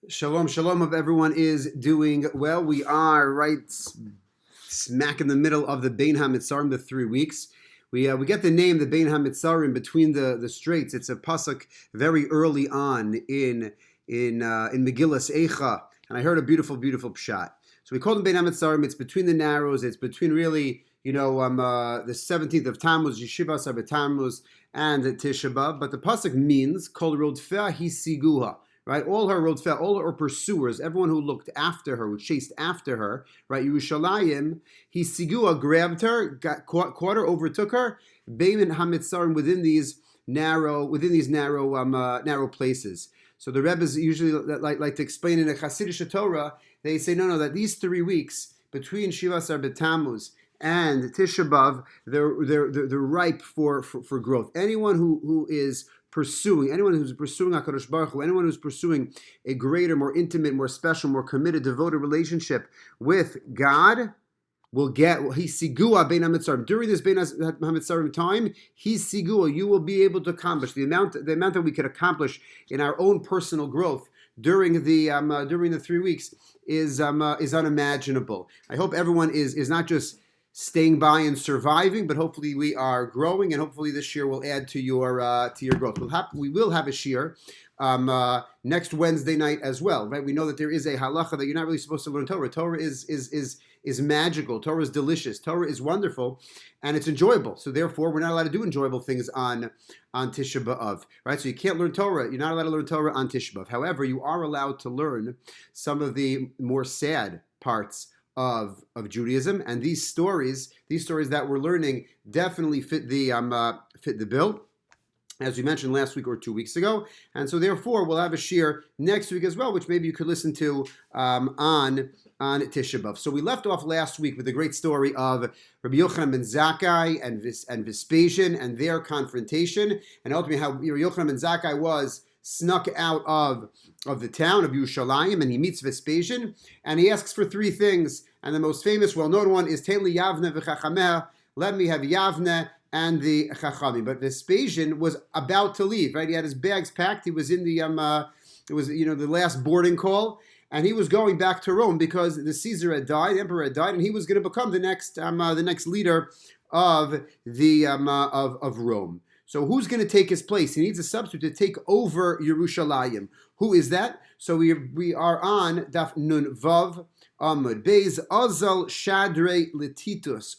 Shalom, shalom. Hope everyone is doing well. We are right smack in the middle of the Bein HaMitzarim, the 3 weeks. We get the name the Bein HaMitzarim, between the straits. It's a pasuk very early on in Megillas Eicha, and I heard a beautiful pshat. So we call them Bein HaMitzarim. It's between the narrows. It's between really the 17th of Tammuz, Yeshiva Sabbat Tammuz, and Tisha B'av. But the pasuk means Kol Rodfeh Hisiguha. Right, all her pursuers, everyone who looked after her, who chased after her, right? Yerushalayim, Sigua grabbed her, caught her, overtook her. Beimin Hamitzarim within these narrow places. So the Rebbes usually like to explain in a Hasidic Torah. They say no, that these 3 weeks between Shiva Asar B'Tammuz and Tisha B'av, they're ripe for growth. Anyone who is pursuing HaKadosh Baruch Hu, anyone who's pursuing a greater, more intimate, more special, more committed, devoted relationship with God will get Hisigua Bein HaMitzarim. During this Bein HaMitzarim time, Hisigua, you will be able to accomplish the amount that we could accomplish in our own personal growth during the 3 weeks is unimaginable. I hope everyone is not just staying by and surviving, but hopefully we are growing, and hopefully this year will add to your growth. We will have a shiur next Wednesday night as well, right? We know that there is a halacha that you're not really supposed to learn Torah. Torah is magical. Torah is delicious. Torah is wonderful, and it's enjoyable. So therefore, we're not allowed to do enjoyable things on Tisha B'av, right? So you can't learn Torah. You're not allowed to learn Torah on Tisha B'av. However, you are allowed to learn some of the more sad parts of Judaism, and these stories that we're learning definitely fit the bill, as we mentioned last week or 2 weeks ago. And so therefore we'll have a shiur next week as well, which maybe you could listen to on Tisha B'av. So we left off last week with the great story of Rabbi Yochanan ben Zakkai and Vespasian and their confrontation, and ultimately how Rabbi Yochanan ben Zakkai was snuck out of the town of Yerushalayim, and he meets Vespasian, and he asks for 3 things. And the most famous, well-known one is Ten li Yavne v'chachameh, let me have Yavne and the Chachamim. But Vespasian was about to leave, right? He had his bags packed. He was in the the last boarding call, and he was going back to Rome because the Caesar had died, the emperor had died, and he was going to become the next leader of of Rome. So who's going to take his place? He needs a substitute to take over Yerushalayim. Who is that? So we are on Daf Nun Vav Amud Beis Azal Shadre Letitus.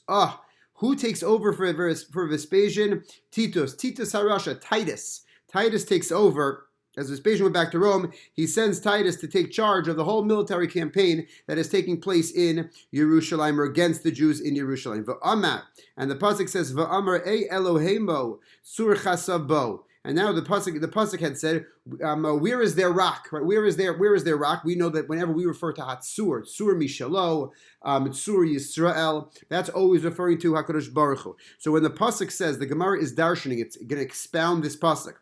Who takes over for Vespasian? Titus Harasha, Titus. Titus takes over. As Vespasian went back to Rome, he sends Titus to take charge of the whole military campaign that is taking place in Yerushalayim, or against the Jews in Yerushalayim. V'amar, and the pasuk says, "V'amar ei Elohemo sur chasabo." And now the pasuk had said, "Where is their rock? Right? Where is their rock?" We know that whenever we refer to Hatzur, Tzur Mishalo, Tzur Yisrael, that's always referring to Hakadosh Baruch Hu. So when the pasuk says, the Gemara is darshaning, it's going to expound this pasuk.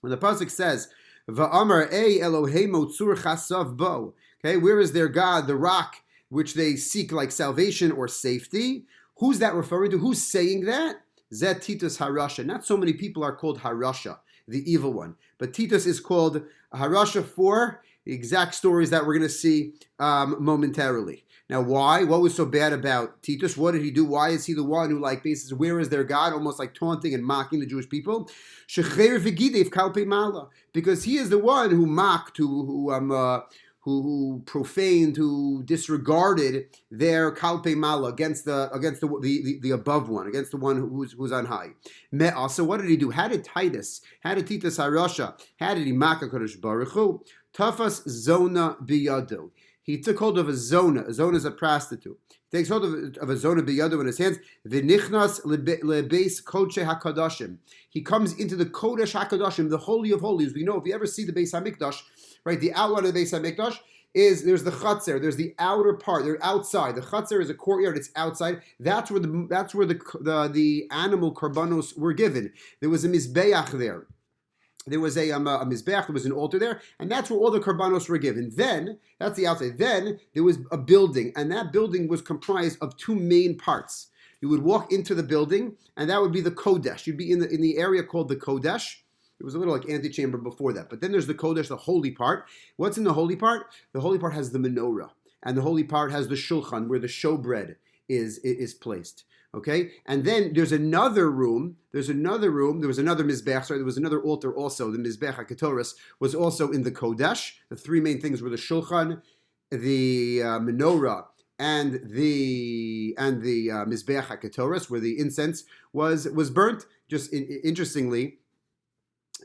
When the pasuk says, "Va'amar ei Elohemo tzur chasav bo," okay, where is their God, the rock which they seek like salvation or safety? Who's that referring to? Who's saying that? Zet Titus Harasha. Not so many people are called Harasha, the evil one, but Titus is called Harasha for the exact stories that we're going to see momentarily. Now, why? What was so bad about Titus? What did he do? Why is he the one who, like, basically, where is their God? Almost like taunting and mocking the Jewish people. Because he is the one who mocked, who profaned, who disregarded their kalpe mala against the above one, against the one who's on high. So what did he do? How did Titus Harasha, how did he mock HaKadosh Baruch Hu? Tafas zona biyado. He took hold of a zona. A zona is a prostitute. He takes hold of a zona biyado in his hands. V'nichnas lebeis kodesh hakadashim. He comes into the kodesh hakadashim, the holy of holies. We know, if you ever see the Beis Hamikdash, right, the outline of the Beis Hamikdash there's the chutzner, there's the outer part, they're outside. The chutzner is a courtyard, it's outside. That's where the animal karbanos were given. There was a mizbeach there. There was a mizbeach, there was an altar there, and that's where all the karbanos were given. Then, that's the outside. Then, there was a building, and that building was comprised of 2 main parts. You would walk into the building, and that would be the Kodesh. You'd be in the area called the Kodesh, There was a little like antechamber before that. But then there's the Kodesh, the holy part. What's in the holy part? The holy part has the menorah. And the holy part has the shulchan, where the showbread is placed. Okay? And then there's another room. There was another Mizbech. Sorry, there was another altar also. The Mizbech HaKetoros was also in the Kodesh. The three main things were the shulchan, the menorah, and the Mizbech HaKetoros, where the incense was burnt. Just interestingly,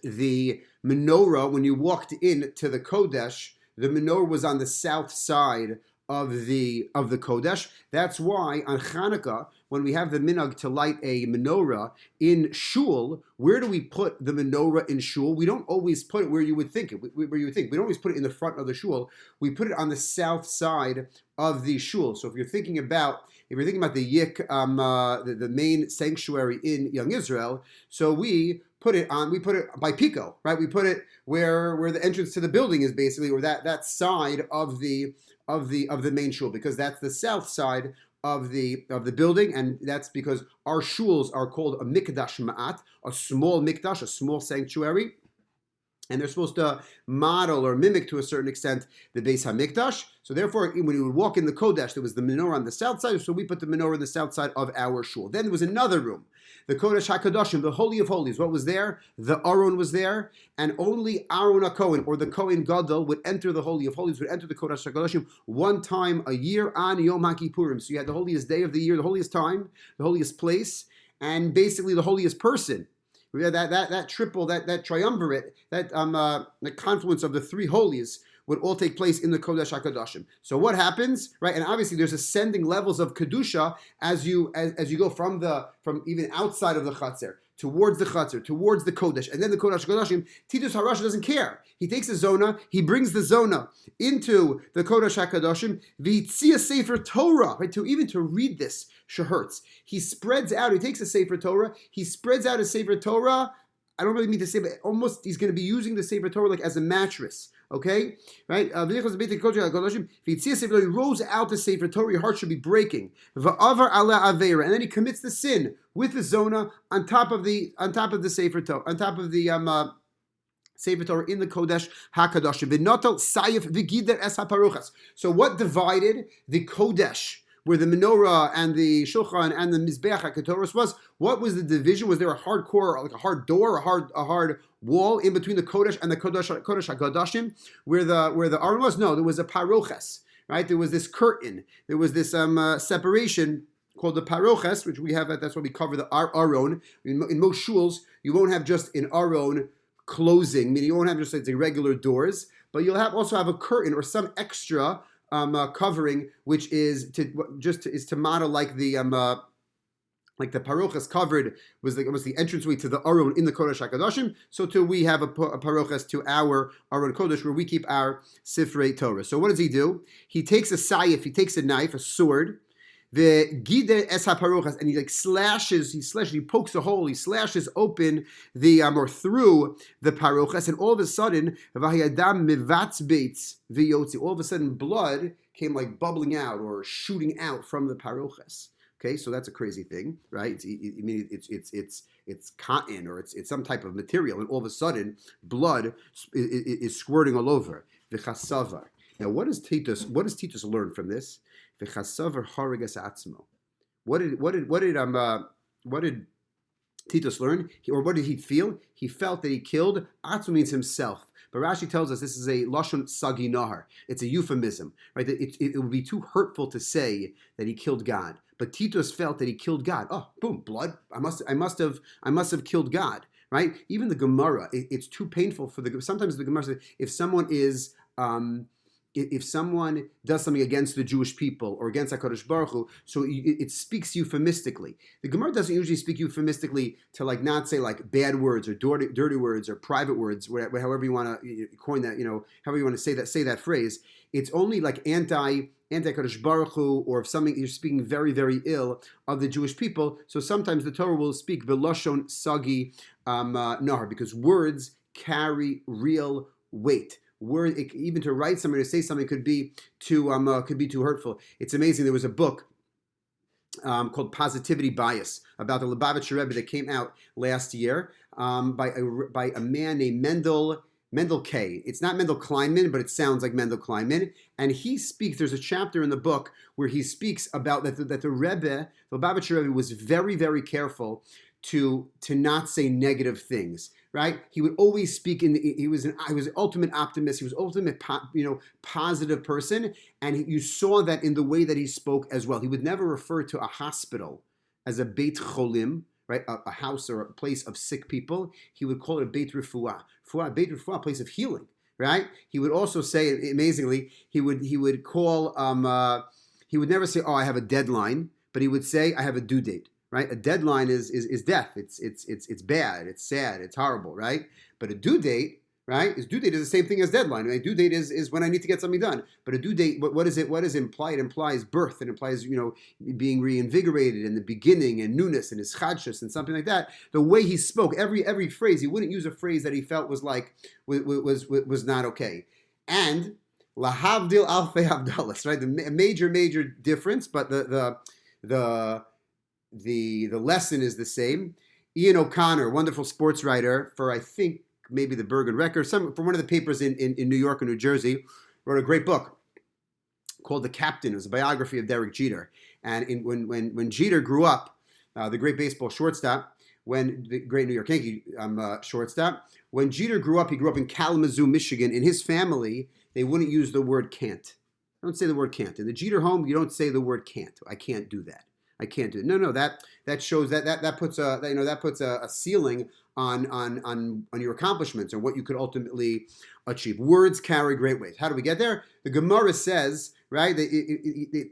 the menorah, when you walked into the Kodesh, the menorah was on the south side of the Kodesh. That's why on Hanukkah, when we have the minhag to light a menorah in shul, where do we put the menorah in shul? We don't always put it where you would think it. We don't always put it in the front of the shul. We put it on the south side of the shul. So if you're thinking about the YICC, the main sanctuary in Young Israel, so we put it by Pico, right? We put it where the entrance to the building is basically, or that side of the main shul, because that's the south side of the building, and that's because our shuls are called a mikdash ma'at, a small mikdash, a small sanctuary. And they're supposed to model or mimic to a certain extent the Beis HaMikdash. So therefore, when you would walk in the Kodesh, there was the menorah on the south side, so we put the menorah on the south side of our shul. Then there was another room, the Kodesh HaKadoshim, the Holy of Holies. What was there? The Aron was there, and only Aaron HaKohen, or the Kohen Gadol, would enter the Holy of Holies, would enter the Kodesh HaKadoshim one time a year on Yom HaKippurim. So you had the holiest day of the year, the holiest time, the holiest place, and basically the holiest person. That triple, that triumvirate, the confluence of the three holies would all take place in the Kodesh HaKadoshim. So what happens, right? And obviously there's ascending levels of kedusha as you go from even outside of the Chatzer towards the Chatzer, towards the Kodesh, and then the Kodesh HaKadoshim. Titus HaRasha doesn't care. He takes the zona, he brings the zona into the Kodesh HaKadoshim, v'yitzia sefer Torah, right? To read this shehurtz. He spreads out, he takes a sefer Torah, he spreads out a sefer Torah. I don't really mean to say, but almost he's going to be using the sefer Torah like as a mattress. Okay, right? He rose out the sefer Torah. Your heart should be breaking. And then he commits the sin with the zona on top of the sefer Torah, on top of the Sefer Torah in the Kodesh HaKadoshim. V'notel sayif v'gider es haparuchas. So what divided the Kodesh, where the menorah and the shulchan and the mizbeach HaKetoros was? What was the division? Was there a hard core, like a hard door, a hard wall in between the Kodesh and the Kodesh HaKadoshim, where the Aron was? No, there was a paroches, right? There was this curtain. There was this separation called the paroches, which we have. That's why we cover the Aron. In most shuls, you won't have just an Aron closing, meaning you won't have just like the regular doors, but you'll also have a curtain or some extra covering, which is to model like the parochas covered was the entranceway to the Aron in the Kodesh HaKadoshim. So too we have a parochas to our Aron Kodesh where we keep our Sifrei Torah. So what does he do? He takes a sayif, he takes a knife, a sword, the gider es haparochas, and he he pokes a hole, he slashes open or through the parochas, and all of a sudden, v'hayadam mivatzbeitz v'yotzi, all of a sudden blood came like bubbling out or shooting out from the parochas. Okay, so that's a crazy thing, right? It's cotton or it's some type of material, and all of a sudden, blood is squirting all over. V'chasavar. Now, what does Titus learn from this? What did Titus learn? Or what did he feel? He felt that he killed. Atzmo means himself. But Rashi tells us this is a lashon sagi nahar. It's a euphemism, right? It would be too hurtful to say that he killed God. But Titus felt that he killed God. Oh, boom, blood. I must have killed God, right? Even the Gemara, it's too painful for the. Sometimes the Gemara says if someone is. If someone does something against the Jewish people or against HaKadosh Baruch Hu, so it speaks euphemistically. The Gemara doesn't usually speak euphemistically to like not say like bad words or dirty words or private words, however you want to coin that, however you want to say that phrase. It's only like anti-HaKadosh Baruch Hu, or if something you're speaking very, very ill of the Jewish people. So sometimes the Torah will speak b'lashon sagi nahar, because words carry real weight. Word, even to write something, to say something could be too hurtful. It's amazing. There was a book called Positivity Bias about the Lubavitcher Rebbe that came out last year by a man named Mendel K. It's not Mendel Kleinman, but it sounds like Mendel Kleinman. And he speaks, there's a chapter in the book where he speaks about that the Rebbe, the Lubavitcher Rebbe, was very, very careful to not say negative things, right? He would always speak he was an ultimate optimist. He was ultimate, positive person. And you saw that in the way that he spoke as well. He would never refer to a hospital as a Beit Cholim, right? A house or a place of sick people. He would call it a Beit Refuah. Beit Refuah, a place of healing, right? He would also say, amazingly, he would call, he would never say, oh, I have a deadline, but he would say, I have a due date. Right, a deadline is death. It's bad. It's sad. It's horrible. Right, but a due date, right? Due date is the same thing as deadline. Right? Due date is when I need to get something done. But a due date, what is it? What does it imply? It implies birth. It implies being reinvigorated in the beginning and newness and ischadshus and something like that. The way he spoke, every phrase, he wouldn't use a phrase that he felt was not okay. And lahavdil alfei havdalas, right? The major difference, but the lesson is the same. Ian O'Connor, wonderful sports writer for, I think, maybe the Bergen Record, for one of the papers in New York and New Jersey, wrote a great book called The Captain. It was a biography of Derek Jeter. And when Jeter grew up, the great baseball shortstop, the great New York Yankee shortstop, when Jeter grew up, he grew up in Kalamazoo, Michigan. In his family, they wouldn't use the word can't. Don't say the word can't. In the Jeter home, you don't say the word can't. I can't do that. I can't do it. No, that shows that puts a ceiling on your accomplishments and what you could ultimately achieve. Words carry great weight. How do we get there? The Gemara says, right?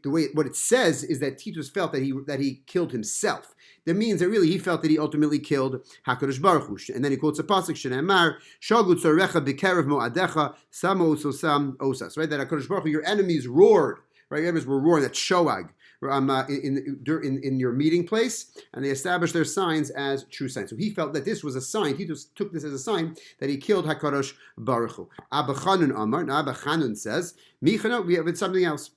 What it says is that Titus felt that he killed himself. That means that really he felt that he ultimately killed Hakadosh Baruch Hu. And then he quotes a pasuk Shenemar Shagut Zorecha B'Kerev Mo'adecha Samo Osam Osas. Right? That Hakadosh Baruch Hu, your enemies roared. Right? Your enemies were roaring. That's Shoag. In your meeting place, and they established their signs as true signs. So he felt that this was a sign. He just took this as a sign that he killed Hakadosh Baruch Hu. Abba Chanun Amar. Now Abba Chanun says, "Michana, we have something else."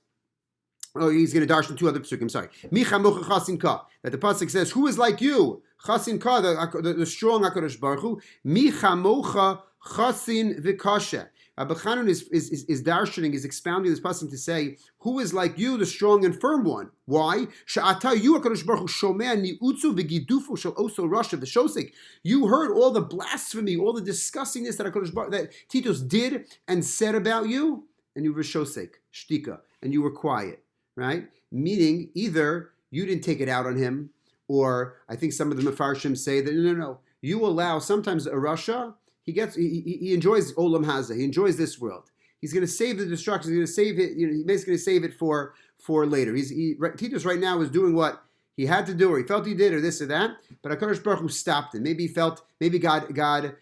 Oh, he's going to darshan two other psukim. Sorry, Micha Mocha Chasin Ka. That the pasuk says, "Who is like you, Chasin Ka, the strong Hakadosh Baruch Hu? Micha Mocha Chasin Vikashe." Abba Chanun is darshaning, is expounding this passage to say, who is like you, the strong and firm one? Why? You heard all the blasphemy, all the disgustingness that Titus did and said about you, and you were shosek, shtika, and you were quiet, right? Meaning, either you didn't take it out on him, or I think some of the Mefarshim say that, no, you allow, sometimes a Russia, he enjoys Olam Hazeh. He enjoys this world. He's going to save the destruction. He's going to save it. He's basically going to save it for later. Titus right now is doing what he had to do, or he felt he did, or this or that. But HaKadosh Baruch Hu stopped him. Maybe he felt, God,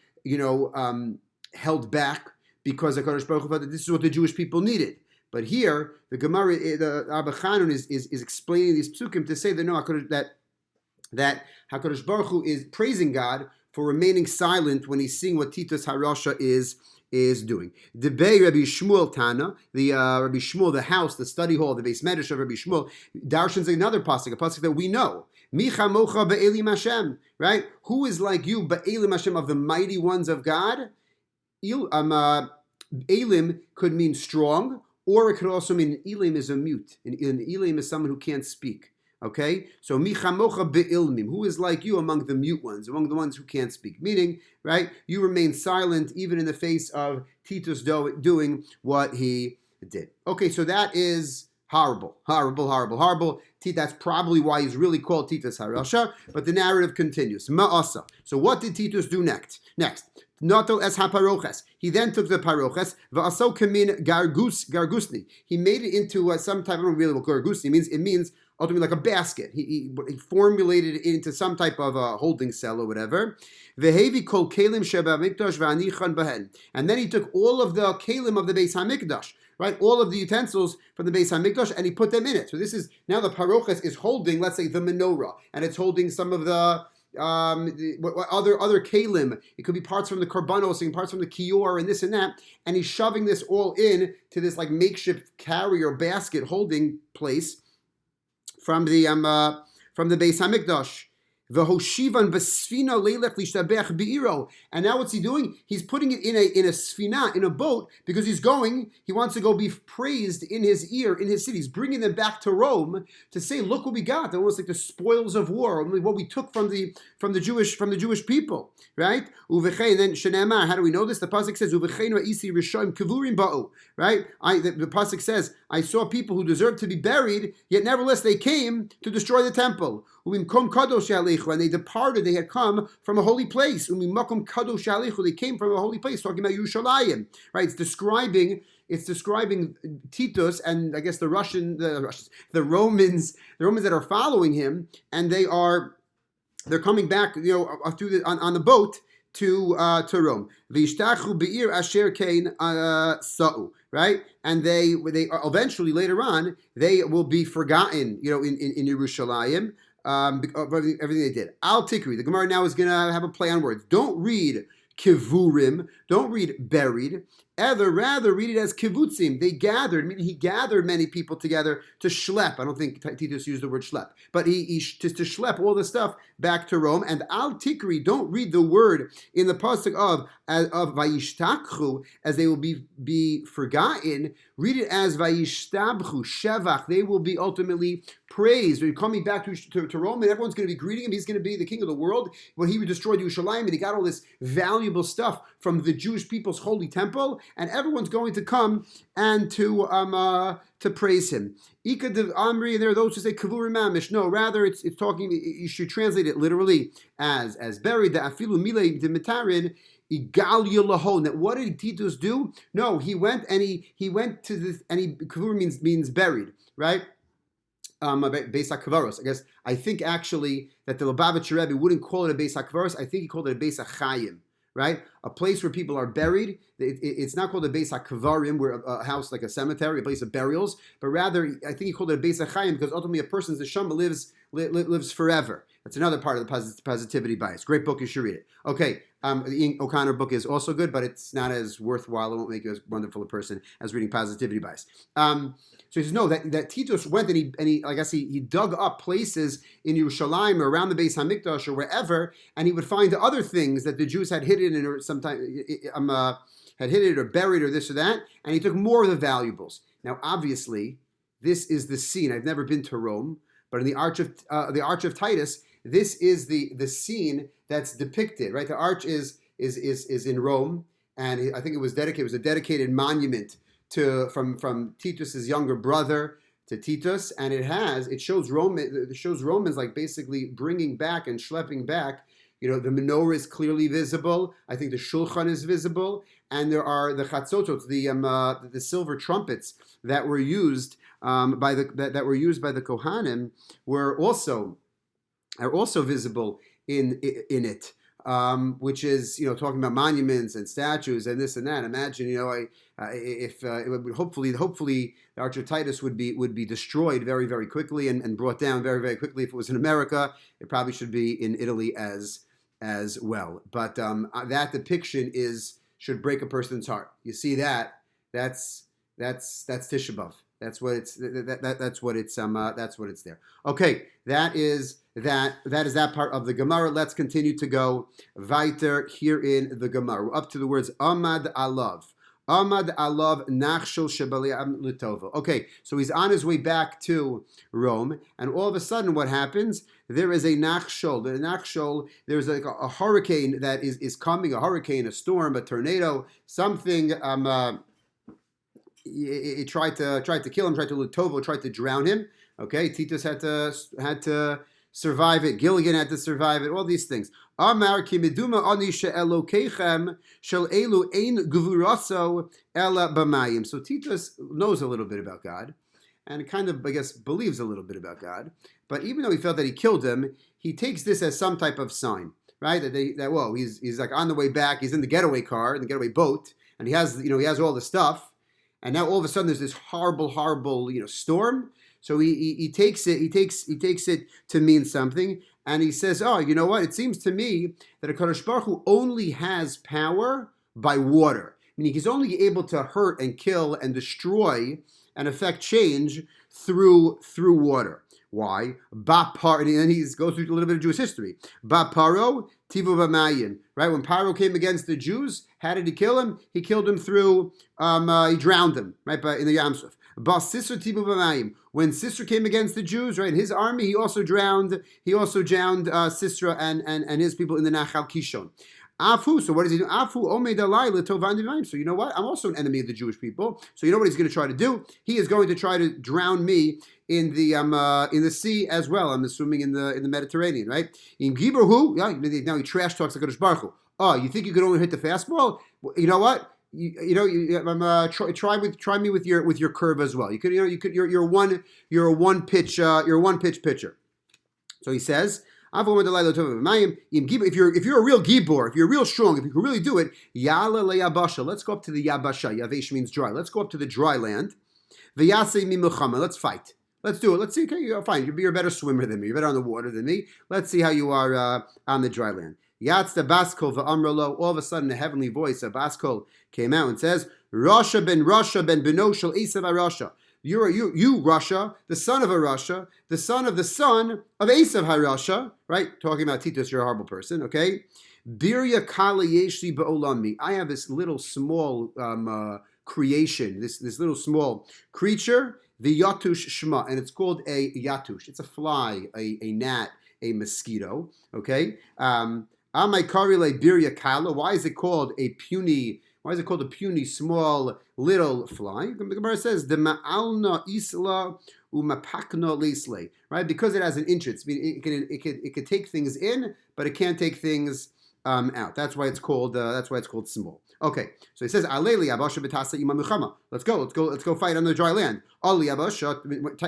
held back because HaKadosh Baruch Hu felt that this is what the Jewish people needed. But here, the Gemara, the Abba Chanun is explaining these psukim to say that no, that HaKadosh Baruch Hu is praising God for remaining silent when he's seeing what Titus HaRasha is doing. Debei Rabbi Shmuel Tana, the Rabbi Shmuel, the house, the study hall, the base medrash of Rabbi Shmuel, darshan's another pasuk, a pasuk that we know. Micha Mocha Be'elim Hashem, right? Who is like you, Be'elim Hashem, of the mighty ones of God? Elim could mean strong, or it could also mean Elim is a mute. An Elim is someone who can't speak. Okay, so michamocha be'ilmim, who is like you among the mute ones, among the ones who can't speak? Meaning, right, you remain silent even in the face of Titus doing what he did. Okay, so that is horrible. That's probably why he's really called Titus HaRasha, but the narrative continues. Ma'asa. So what did Titus do next? Natal es haparoches. He then took the paroches, va'aso kamin gargusni. He made it into some type, I don't know really what gargusni means. It means ultimately like a basket. He formulated it into some type of a holding cell or whatever. Vehevi kol kelim sheba mikdash v'anichan bahen. And then he took all of the kelim of the Beis HaMikdash, right? All of the utensils from the Beis HaMikdash, and he put them in it. So this is, now the paroches is holding, let's say, the menorah, and it's holding some of the other kalim. It could be parts from the korbanos and parts from the kior and this and that. And he's shoving this all in to this like makeshift carrier basket holding place Beis Hamikdash. V'hoshivan b'sfina leilech lishtabech be'iro. And now what's he doing? He's putting it in a sfina, in a boat, because he wants to go be praised in his ear, in his city. He's bringing them back to Rome to say, look what we got. Almost like the spoils of war, what we took from the Jewish people, right? Uvechei, then Shenamar, how do we know this? The pasuk says, Uvechei isi rishoim kevurim ba'u, right? The pasuk says, I saw people who deserved to be buried, yet nevertheless they came to destroy the temple. When they departed, they had come from a holy place. They came from a holy place, talking about Yerushalayim, right? It's describing Titus and I guess the Romans that are following him, and they're coming back, through on the boat to Rome. V'yishtachu be'ir asher kein sa'u, right? And they eventually later on they will be forgotten, in Yerushalayim. Everything they did. Al Tikri. The Gemara now is going to have a play on words. Don't read kivurim. Don't read buried. Rather read it as kivutzim. They gathered, meaning he gathered many people together to schlep. I don't think Titus used the word schlep, but he to schlep all the stuff back to Rome. And al tikri, don't read the word in the pasuk of vayishtakchu, as they will be forgotten. Read it as vayishtabchu shevach. They will be ultimately praised. When you're coming back to Rome, and everyone's going to be greeting him. He's going to be the king of the world. When he destroyed Yerushalayim, and he got all this valuable stuff from the Jewish people's holy temple, and everyone's going to come and to praise him. Ika de Amri, and there are those who say Kavur Mamish. No, rather it's talking. You should translate it literally as buried. The Afilu Mile de Mitarin. That what did Titus do? No, he went to this, and Kavur means buried, right? Beis HaKvaros. I think actually that the Lubavitcher Rebbe wouldn't call it a Beis HaKvaros. I think he called it a Beis HaChayim, right? A place where people are buried. It's not called a Beis HaKvarim, where a house like a cemetery, a place of burials, but rather I think he called it a Beis HaChayim because ultimately a person's neshama lives forever. That's another part of the positivity bias. Great book, you should read it. Okay, the Ian O'Connor book is also good, but it's not as worthwhile. It won't make you as wonderful a person as reading Positivity Bias. So he says, no, that Titus went and he I guess he dug up places in Yerushalayim or around the Beis Hamikdash or wherever, and he would find other things that the Jews had hidden or sometimes had hidden or buried or this or that, and he took more of the valuables. Now, obviously, this is the scene. I've never been to Rome, but in the Arch of Titus, this is the scene that's depicted, right? The arch is in Rome, and I think it was dedicated. It was a dedicated monument from Titus's younger brother to Titus, and it shows Romans like basically bringing back and schlepping back. The menorah is clearly visible. I think the shulchan is visible, and there are the chatzotot, the silver trumpets that were used by the Kohanim are also visible in it, which is talking about monuments and statues and this and that. Imagine if it would hopefully the Arch of Titus would be destroyed very, very quickly and brought down very, very quickly. If it was in America, it probably should be in Italy as well. But that depiction should break a person's heart. You see that? That's Tisha B'Av. That's what it's there. Okay, that is that part of the Gemara. Let's continue to go weiter here in the Gemara. We're up to the words Amad Alav. Amad Alav Nachshol Shebaliam Litovo. Okay, so he's on his way back to Rome, and all of a sudden what happens? There is a Nachshol. The Nachshol, there's like a hurricane that is coming, a storm, a tornado, something. It tried to kill him, tried to Lutovo, tried to drown him. Okay, Titus had to survive it. Gilligan had to survive it. All these things. Amar ki meduma ani she'elokechem shel elu ein gvuraso ela b'mayim. So Titus knows a little bit about God, and kind of, I guess, believes a little bit about God. But even though he felt that he killed him, he takes this as some type of sign, right? He's like on the way back. He's in the getaway car, in the getaway boat, and he has all the stuff. And now all of a sudden there's this horrible, storm. So he takes it to mean something, and he says, "Oh, you know what? It seems to me that a Kadosh Baruch Hu only has power by water. Meaning he's only able to hurt and kill and destroy and affect change through water. Why? Bapar, and then he goes through a little bit of Jewish history. Baparo tivu b'mayin. Right? When Paro came against the Jews, how did he kill him? He killed him through, he drowned him, right, in the Yam Suf. Bas Sisra tivu b'mayim. When Sisra came against the Jews, right, his army, he also drowned Sisra and his people in the Nachal Kishon. Afu, so what does he do? Afu omed alai l'tovan divayim. So you know what? I'm also an enemy of the Jewish people. So you know what he's going to try to do? He is going to try to drown me in the sea as well. I'm assuming in the Mediterranean, right? In Gibrahu, yeah. Now he trash talks like a Baruch Hu. Oh, you think you could only hit the fastball? Well, you know what? Try me with your curve as well. You're a one pitch pitcher. So he says, if you're a real gibor, if you're real strong, if you can really do it, yala leyabasha. Let's go up to the yabasha. Yavesh means dry. Let's go up to the dry land. V'yasei mi milchama. Let's fight. Let's do it. Let's see. Okay, you're fine. You're a better swimmer than me. You're better on the water than me. Let's see how you are on the dry land. Yatz the baskol v'amralo. All of a sudden, a heavenly voice, a baskol, came out and says, Rasha ben beno shel Esav HaRasha. You, Russia, the son of a Russia, the son of Esav HaRasha, right? Talking about Titus, you're a horrible person, okay? Birya kala yeshli ba'olami. I have this little small creation, this little small creature, the yatush shma, and it's called a yatush. It's a fly, a gnat, a mosquito, okay? Amai karile birya kala. Why is it called a puny small little fly? The Gemara says the ma'alna isla umapakna leisle, right? Because it has an entrance. I mean, it can take things in, but it can't take things out. That's why it's called small. Okay, so he says aleli abasha b'tasa ima milchama. Let's go fight on the dry land. Ali abasha,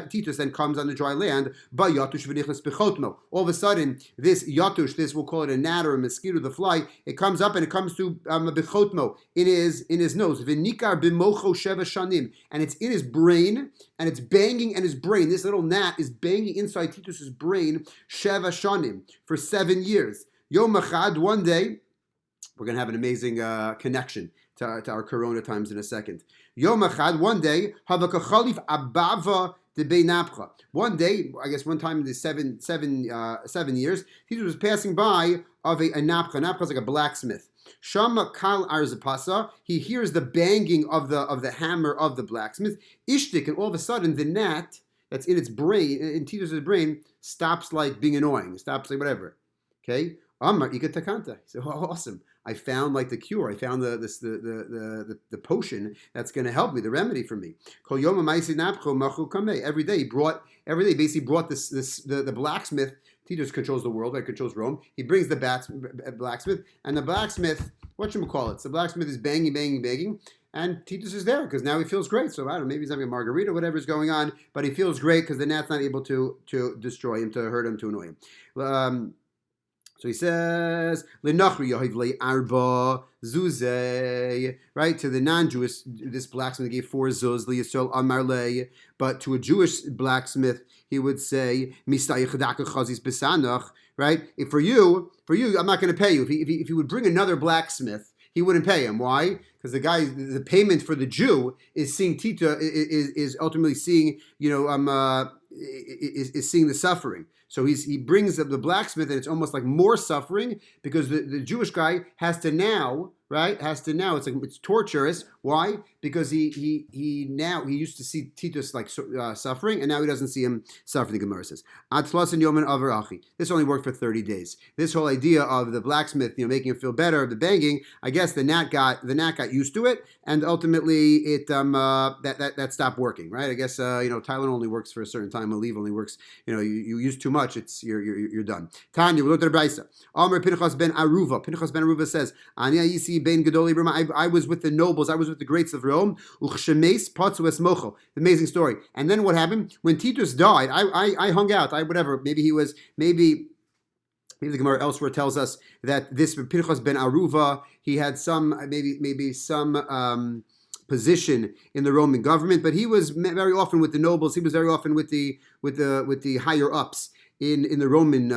Titus then comes on the dry land. Ba yatush v'nichlas b'chotmo. All of a sudden, this yatush, this we'll call it a gnat or a mosquito, the fly, it comes up and it comes to b'chotmo in his nose. V'nikar b'mocho sheva shanim, and it's in his brain and it's banging in his brain. This little gnat is banging inside Titus's brain sheva shanim for 7 years. Yom echad, one day. We're going to have an amazing connection to our Corona times in a second. Yom echad, one day, havaka chalif abava de beinapcha. One day, I guess one time in the 7 years, he was passing by of a napcha. Napcha is like a blacksmith. Shama kal arzapasa. He hears the banging of the hammer of the blacksmith. Ishtik, and all of a sudden, the gnat that's in its brain, in Titus's brain, stops like being annoying. Stops like whatever. Okay. Amar ika takanta. He said, oh, awesome. I found like the cure. I found the potion that's going to help me, the remedy for me. Every day he basically brought the blacksmith. Titus controls the world, right? Controls Rome. He brings the blacksmith, and the blacksmith, whatchamacallit, the blacksmith is banging, and Titus is there because now he feels great. So I don't know, maybe he's having a margarita, whatever's going on, but he feels great because the gnat's not able to destroy him, to hurt him, to annoy him. So he says, "Lenachri yohivle arba zuzei." Right, to the non-Jewish, this blacksmith gave 4 zuz liyisol amarle, but to a Jewish blacksmith, he would say, "Mistay chadaka chazis besanach." Right, for you, I'm not going to pay you. If he would bring another blacksmith, he wouldn't pay him. Why? Because the payment for the Jew is seeing Tita is ultimately seeing, is seeing the suffering. So he brings up the blacksmith, and it's almost like more suffering because the Jewish guy has to now, it's torturous. Why? Because he used to see Titus like suffering, and now he doesn't see him suffering. The Gemara says, this only worked for 30 days. This whole idea of the blacksmith, making him feel better, the banging, I guess the gnat got used to it, and ultimately it that stopped working. Right? I guess Tylenol only works for a certain time. Aleve only works. You use too much, you're done. Tanya, we looked at Brisa. Amr Pinchas ben Aruva. Pinchas ben Aruva says, I was with the nobles. I was with the greats of Rome. The amazing story. And then what happened? When Titus died, I hung out. Maybe the Gemara elsewhere tells us that this Pinchas ben Aruva, he had some position in the Roman government, but he was very often with the nobles. He was very often with the higher ups in the Roman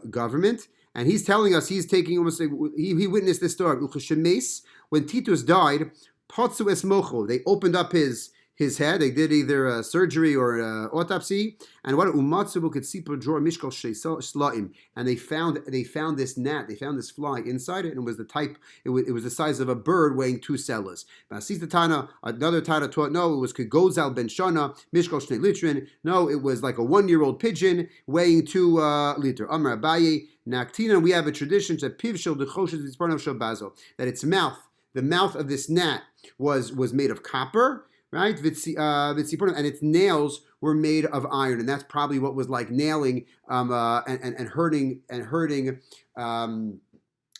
government. And he's telling us, he's taking almost he witnessed this story. When Titus died, Potsu es mocho, they opened up his his head. They did either a surgery or an autopsy. And what umatsubu could see drawer mishkal slaim. And they found this gnat. They found this fly inside it, and it was the type. It was the size of a bird weighing 2 sellers. Another Tana taught no, it was kegozal ben shana mishkal shnei litrin. No, it was like a 1-year-old pigeon weighing 2 liter. Amar Abaye naktina. We have a tradition that its mouth, the mouth of this gnat was made of copper. Right, and its nails were made of iron, and that's probably what was like nailing and hurting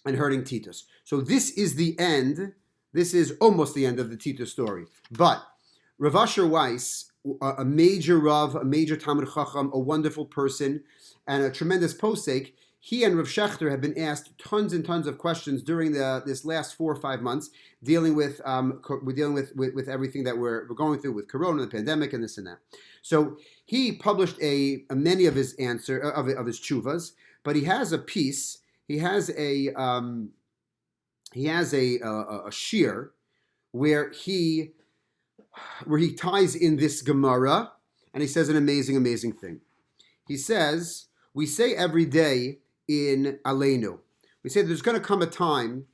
Titus. So this is the end. This is almost the end of the Titus story. But Rav Asher Weiss, a major Rav, a major Talmid Chacham, a wonderful person, and a tremendous posek, he and Rav Shechter have been asked tons and tons of questions during this last 4 or 5 months, dealing with everything that we're going through with Corona, the pandemic, and this and that. So he published many of his tshuvas, but he has a piece. He has a shiur where he ties in this Gemara, and he says an amazing thing. He says, we say every day in Aleinu, we say there's going to come a time,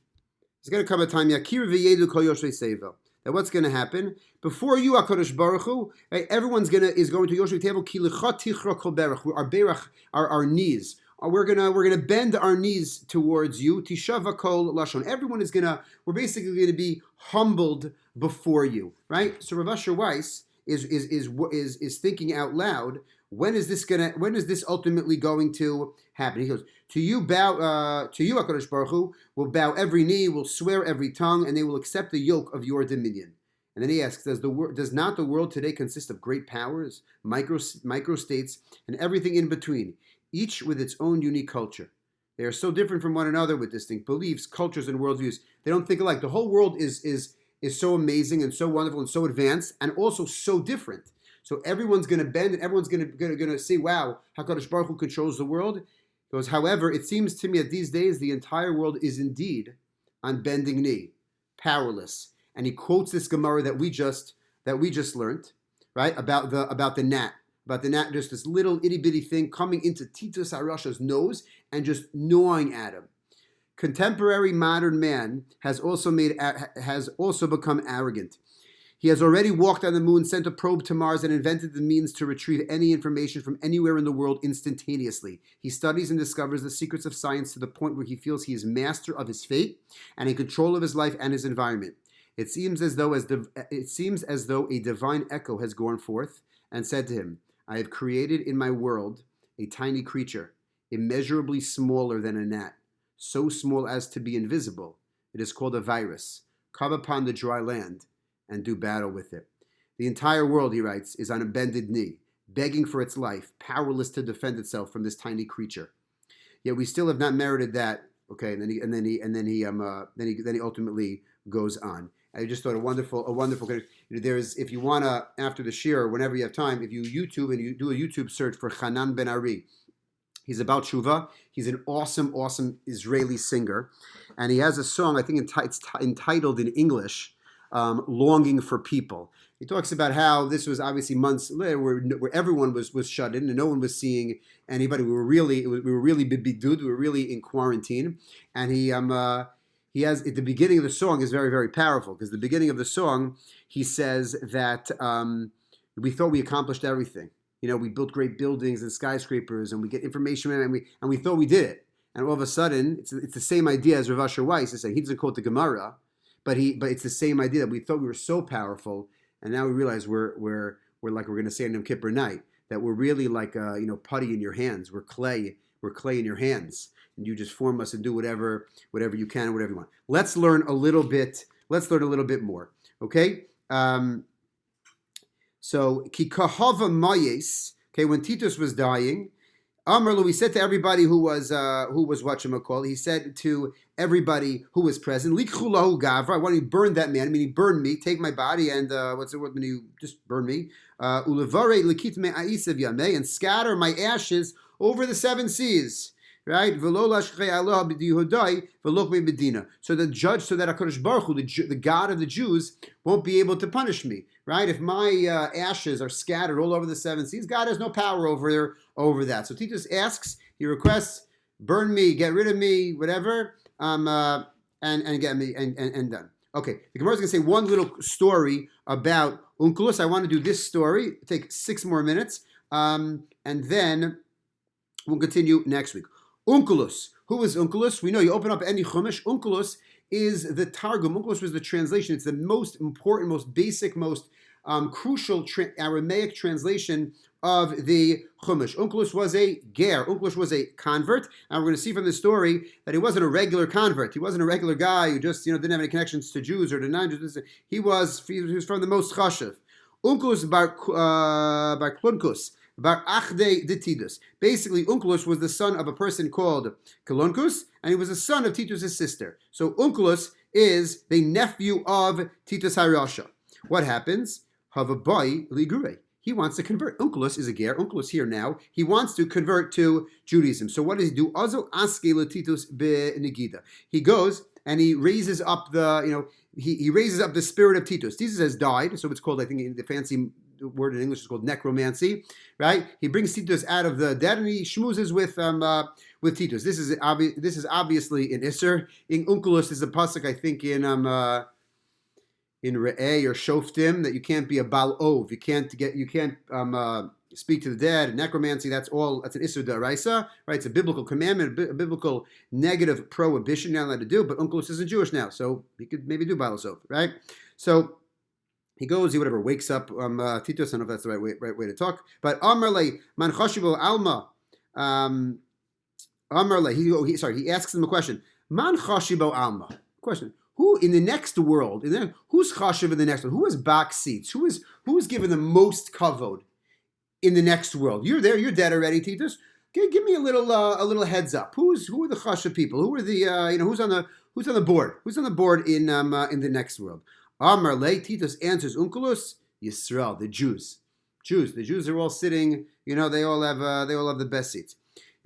Yakir v'yedu kol yoshvei seva, that what's going to happen before you, HaKadosh Baruch Hu, everyone's going to yoshvei table ki lecha tichra kol berach, our berach, our knees. We're gonna bend our knees towards you. Tishava kol lashon. Everyone is we're basically gonna be humbled before you, right? So Rav Asher Weiss is thinking out loud. When is this ultimately going to happen? He goes, to you, HaKadosh Baruch Hu, will bow every knee, will swear every tongue, and they will accept the yoke of your dominion. And then he asks, does not the world today consist of great powers, microstates, and everything in between, each with its own unique culture? They are so different from one another with distinct beliefs, cultures, and worldviews. They don't think alike. The whole world is so amazing and so wonderful and so advanced, and also so different. So everyone's going to bend, and everyone's going to say, wow, HaKadosh Baruch Hu controls the world. He goes, however, it seems to me that these days the entire world is indeed on bending knee, powerless. And he quotes this Gemara that we just learned, right, about the gnat, just this little itty bitty thing coming into Titus HaRasha's nose and just gnawing at him. Contemporary modern man has also become arrogant. He has already walked on the moon, sent a probe to Mars, and invented the means to retrieve any information from anywhere in the world instantaneously. He studies and discovers the secrets of science to the point where he feels he is master of his fate and in control of his life and his environment. It seems as though a divine echo has gone forth and said to him, I have created in my world a tiny creature, immeasurably smaller than a gnat, so small as to be invisible. It is called a virus. Come upon the dry land and do battle with it. The entire world, he writes, is on a bended knee, begging for its life, powerless to defend itself from this tiny creature. Yet we still have not merited that. Okay, and then he ultimately goes on. I just thought a wonderful. There's, if you wanna, after the shiur, whenever you have time, if you YouTube and you do a YouTube search for Hanan Ben Ari, he's about Tshuva. He's an awesome Israeli singer, and he has a song. I think it's entitled in English, "Longing for People." He talks about how this was obviously months later, where everyone was shut in and no one was seeing anybody. We were really bidud. We were really in quarantine, and he has, at the beginning of the song is very, very powerful, because the beginning of the song, he says that we thought we accomplished everything. You know, we built great buildings and skyscrapers, and we get information, and we thought we did it. And all of a sudden, it's the same idea as Rav Asher Weiss is saying. He doesn't quote the Gemara, but it's the same idea that we thought we were so powerful, and now we realize we're like we're going to say on Yom Kippur night, that we're really like putty in your hands. We're clay in your hands, and you just form us and do whatever you can, whatever you want. Let's learn a little bit more. Okay. So ki kahava mayes. Okay, when Titus was dying, Amrlu, he said to everybody who was whatchamacall, he said to everybody who was present, Likhu lahu gavra, why don't you burn that man? I mean, he burned me, take my body, and what's the word when you just burn me? Ulevare likit me aisev yameh, and scatter my ashes over the 7 seas. right? So the judge, so that HaKadosh Baruch Hu, the God of the Jews, won't be able to punish me, right? If my ashes are scattered all over the seven seas, God has no power over that. So Titus asks, he requests, burn me, get rid of me, whatever, and get me and done. Okay, the Gemara is going to say one little story about Onkelos. I want to do this story. Take 6 more minutes, and then we'll continue next week. Onkelos. Who is Onkelos? We know you open up any Chumash. Onkelos is the Targum. Onkelos was the translation. It's the most important, most basic, most crucial Aramaic translation of the Chumash. Onkelos was a ger. Onkelos was a convert, and we're going to see from this story that he wasn't a regular convert. He wasn't a regular guy who just didn't have any connections to Jews or to non-Jews. He was from the most chashav. Onkelos bar Klunkus bar Achde de Titus. Basically, Onkelos was the son of a person called Klunkus, and he was the son of Titus' sister. So Onkelos is the nephew of Titus HaRasha. What happens? Havabai ligure. He wants to convert. Onkelos is a ger. Onkelos here now. He wants to convert to Judaism. So what does he do? Azo aske Titus be negida. He goes and he raises up the, he raises up the spirit of Titus. Titus has died, so it's called, I think the fancy word in English is called necromancy, right? He brings Titus out of the dead and he schmoozes with Titus. This is obviously an Isser. In Onkelos is a pasuk, I think in Re'eh or Shoftim, that you can't be a Baal Ov. You can't speak to the dead. Necromancy, that's an Isser D'Oraisa, right? It's a biblical commandment, a biblical negative prohibition you're not allowed to do, but Onkelos isn't Jewish now, so he could maybe do Baal Ov, right? So he goes, he wakes up Titus. I don't know if that's the right way to talk, but Amarle man chashivo alma. Amarle, he asks him a question. Man chashivo alma. Question. Who in the next world? Who's chashiv in the next world? Who has box seats? Who is given the most kavod in the next world? You're there. You're dead already, Titus. Give me a little heads up. Who are the chashiv people? Who are the who's on the board? Who's on the board in the next world? Amar le Titus answers Onkelos Yisrael, the Jews. The Jews are all sitting. They all have the best seats.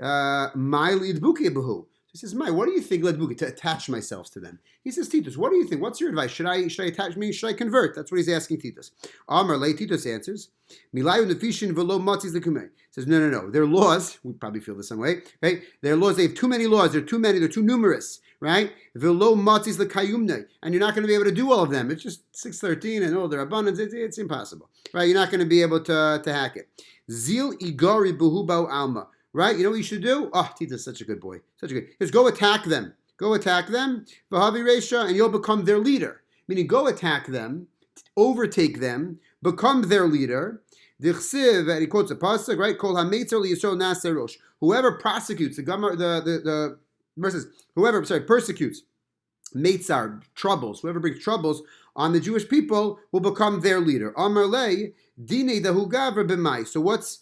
Ma'ilid buke behu. He says, what do you think, to attach myself to them? He says, Titus, what do you think? What's your advice? Should I attach me? Should I convert? That's what he's asking Titus. Amar le Titus answers, Milayu nefishin velo matzis lekumei. Says, no. Their laws, we probably feel the same way, right? Their laws, they have too many laws. They're too many. They're too numerous, right? Velo matzis lekayumne. And you're not going to be able to do all of them. It's just 613 and all their abundance. It's impossible, right? You're not going to be able to hack it. Zil igari buhubau alma. Right? You know what you should do? Oh, Titus is such a good boy. Just go attack them. Vahavi Resha, and you'll become their leader. Meaning, go attack them, overtake them, become their leader. Dichsiv, and he quotes a pasuk, right? Kol hametzer liyisrael naser rosh. Whoever prosecutes, the verses, persecutes, metzar, troubles, whoever brings troubles on the Jewish people will become their leader. Amar le, dine dahu gavra b'mai. So what's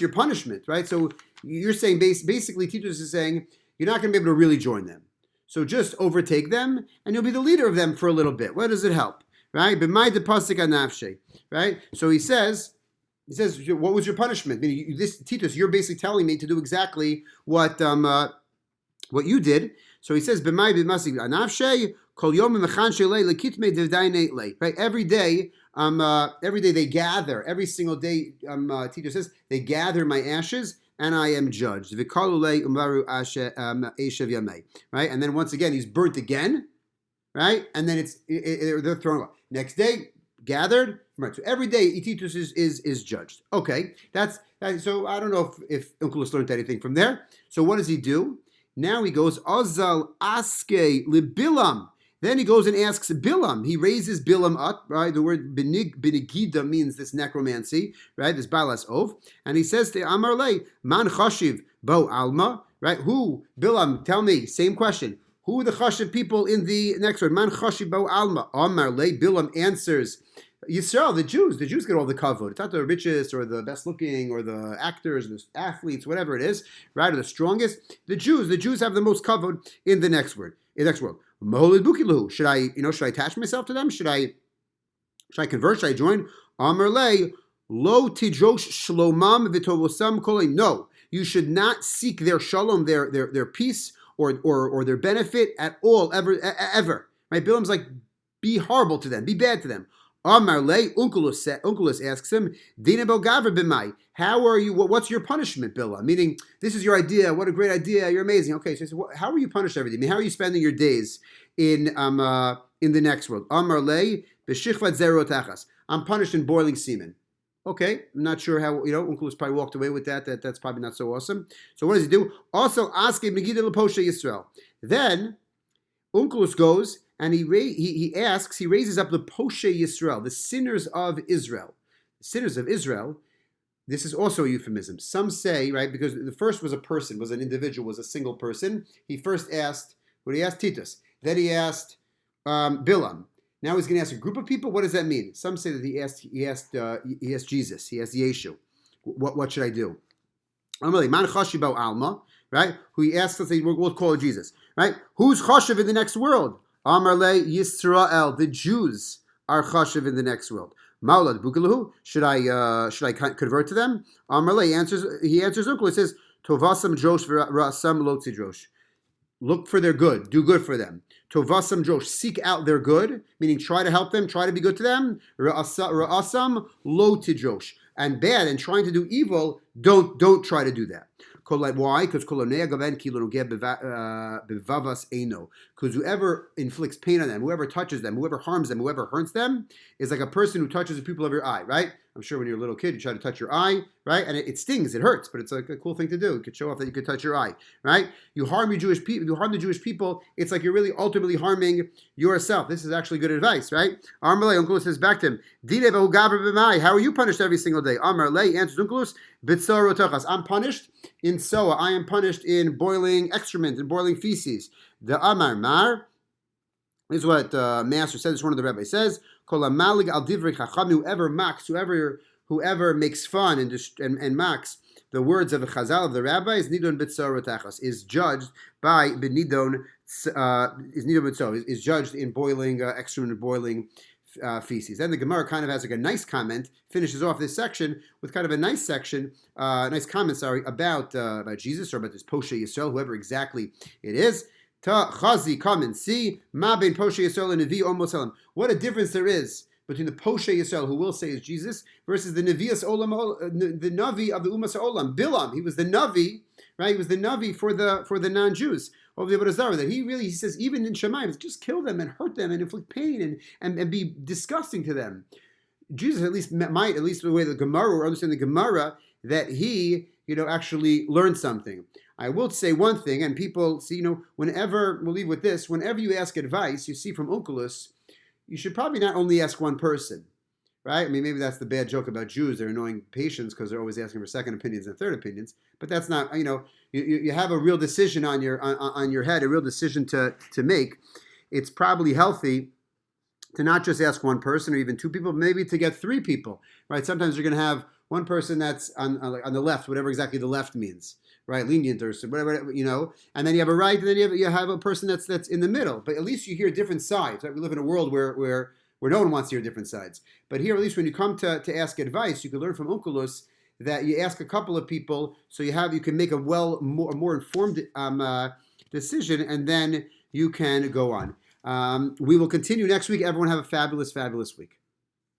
your punishment, right? So you're saying, basically, Titus is saying, you're not going to be able to really join them. So just overtake them, and you'll be the leader of them for a little bit. What does it help, right? Right? So he says, what was your punishment? Titus, you're basically telling me to do exactly what you did. So he says, right? Every day they gather. Every single day, Titus says, they gather my ashes, and I am judged. Right? And then once again, he's burnt again, right? And then they're thrown away. Next day, gathered. Right. So every day, Titus is judged. Okay, that's so I don't know if Onkelos learned anything from there. So what does he do? Now he goes, Azal aske libilam. Then he goes and asks Bilam. He raises Bilam up, right? The word benigida means this necromancy, right? This balas ov. And he says to Amar le, man chashiv bo alma, right? Who? Bilam, tell me, same question. Who are the chashiv people in the next word? Man chashiv bo alma. Amar le, Bilam answers, Yisrael, the Jews. The Jews get all the kavod. It's not the richest or the best looking or the actors, the athletes, whatever it is, right? Or the strongest. The Jews have the most kavod in the next world. Should I attach myself to them? Should I convert? Should I join? Amar le, lo tidrosh shlomam v'tovosam kolei. No, You should not seek their shalom, their peace, or their benefit at all, ever. Right? Bilam's like, be horrible to them, be bad to them. Amar le, Unculus asks him, Dina Bogaver b'mai. How are you? What's your punishment, Bilam? Meaning, this is your idea. What a great idea! You're amazing. Okay, so he says, how are you punished every day? I mean, how are you spending your days in the next world? Amar le b'shichvat zerotachas. I'm punished in boiling semen. Okay, I'm not sure how, Unculus probably walked away with that. That's probably not so awesome. So what does he do? Also, aske megiddah leposhe Yisrael. Then Unculus goes and he raises up the Poshe Yisrael, the sinners of Israel. The sinners of Israel, this is also a euphemism. Some say, right, because the first was a person, was an individual, was a single person. He first asked, he asked Titus. Then he asked Bilam. Now he's going to ask a group of people. What does that mean? Some say that he asked Jesus. He asked Yeshu. What should I do? Man chashibo alma, right? Who he asked, let's say, we'll call it Jesus, right? Who's chashiv in the next world? Amar le Yisrael, the Jews are chashiv in the next world. Maulad bukalahu, should I convert to them? Amar le, he answers Uncle, he says, Tovasam Josh Rasam Lotzi Josh. Look for their good, do good for them. Tovasam Josh, seek out their good, meaning try to help them, try to be good to them. Ra'asam Lotzi Josh. And bad and trying to do evil, don't try to do that. Why? Because whoever inflicts pain on them, whoever touches them, whoever harms them, whoever hurts them, is like a person who touches the pupil of your eye, right? I'm sure when you're a little kid, you try to touch your eye, right? And it stings, it hurts, but it's like a cool thing to do. You could show off that you could touch your eye, right? You harm the Jewish people, it's like you're really ultimately harming yourself. This is actually good advice, right? Amarle, Uncle says back to him, how are you punished every single day? Amarle answers Unculus, I'm punished in Soa. I am punished in boiling excrement and boiling feces. The Amar Mar, this is what Master says, this is one of the rabbis says, whoever makes fun and mocks the words of the Chazal of the rabbis, Nidon B'tzor Rotachos, is judged by Benidon, is judged in boiling excrement, boiling feces. Then the Gemara kind of has like a nice comment, finishes off this section with kind of a nice comment, about Jesus, or about this Poshe Yisrael, whoever exactly it is. Ta Chazi, come and see Ma bein Poshe Yisrael and Nevi Omo Salam. What a difference there is between the Poshe Yisrael, who will say is Jesus, versus the Nevi'as Olam, the Navi of the Umas Olam. Bilam, he was the Navi, right? He was the Navi for the non-Jews. That he says, even in Shemayim, just kill them and hurt them and inflict pain and be disgusting to them. Jesus at least the way the Gemara, or understand the Gemara, that he, actually learned something. I will say one thing, and people see, whenever, we'll leave with this, whenever you ask advice, you see from Unculus, you should probably not only ask one person, right? I mean, maybe that's the bad joke about Jews. They're annoying patients because they're always asking for second opinions and third opinions. But that's not, you have a real decision on your head, a real decision to make. It's probably healthy to not just ask one person or even two people, maybe to get three people, right? Sometimes you're going to have one person that's on the left, whatever exactly the left means, right? Lenient or whatever, and then you have a right, and then you have a person that's in the middle. But at least you hear different sides, right? We live in a world where no one wants to hear different sides. But here, at least when you come to ask advice, you can learn from Unculus that you ask a couple of people, so you can make a more informed decision, and then you can go on. We will continue next week. Everyone have a fabulous, fabulous week.